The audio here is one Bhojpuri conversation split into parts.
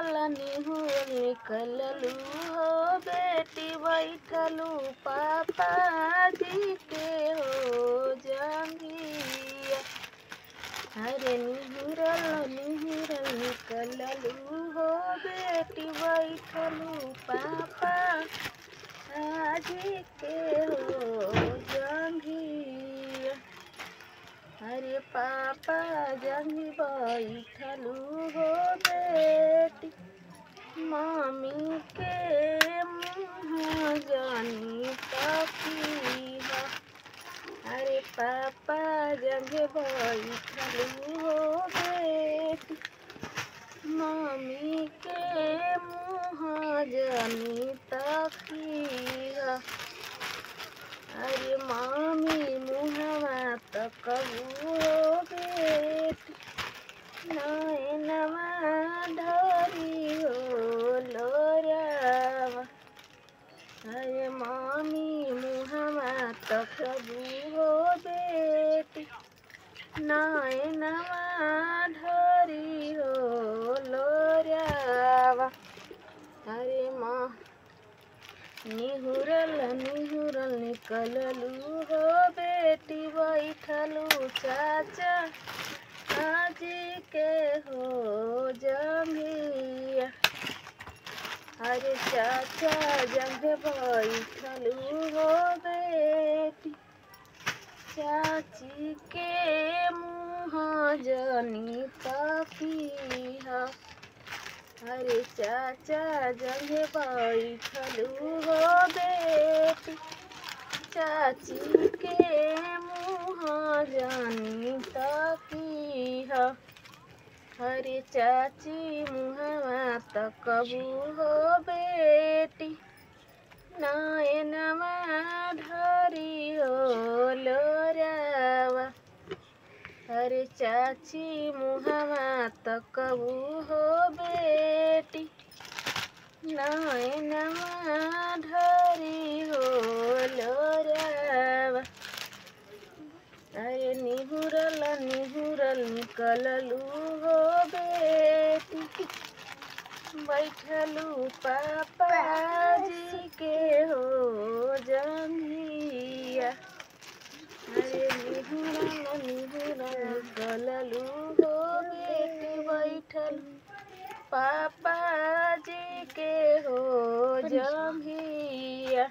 निहुरल निकललू हो बेटी बैठलू पापा जी के हो जंगिया। अरे निहुरल निकललू हो बेटी बैठलू पापा जी के हो जंगिया। अरे पापा जंगी बैठलू हो बेटी मम्मी के मुँह जानी तकिया। अरे पापा जंगे बैठलू हो बेटी मम्मी के मुँह जानी तकिया। अरे मामी मुहवा तकबू हो बेटी नैनवा ढरी हो लोरावा। अरे मामी मुहवा तकबू हो बेटी नैनवा ढरी हो लोरावा। अरे माँ निहुरल निकललू हो बेटी बैठलू चाचा जी के हो जंगिया। अरे चाचा जंग बैठलू हो बेटी चाची के मुँह जानी तकिया। अरे चाचा जंग बैठलू हो बेटी चाची के मुँह जानी तकिया। अरे चाची मुहवा तकबू हो बेटी नैनवा ढरी हो लोरावा। अरे चाची मुहवा तकबू हो बेटी नैनवा ढरी हो लोरावा। अरे निहुरल निकललू हो बेटी बैठलू पापा जी के हो जंगिया। अरे निहुरल निकललू हो बेटी बैठलू पापा जी के हो जंगिया।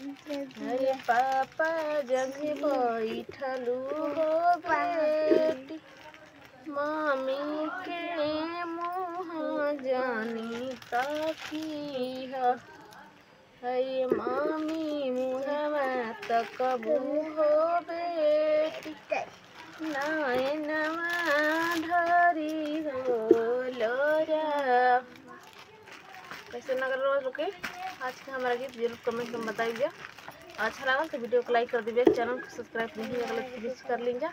अरे पापा जंगी बैठलू हो बेटी मम्मी के मुँह जानी तकिया। अरे मामी मुहवा तकबू हो बेटी नैनवा ढरी हो लोरा। कैसे लग रोज के आज का हमारा गीत जरूर कमेंट में बताइए। अच्छा लगा तो वीडियो को लाइक कर दीजिए, चैनल को सब्सक्राइब नहीं किया तो प्लीज कर लीजिए।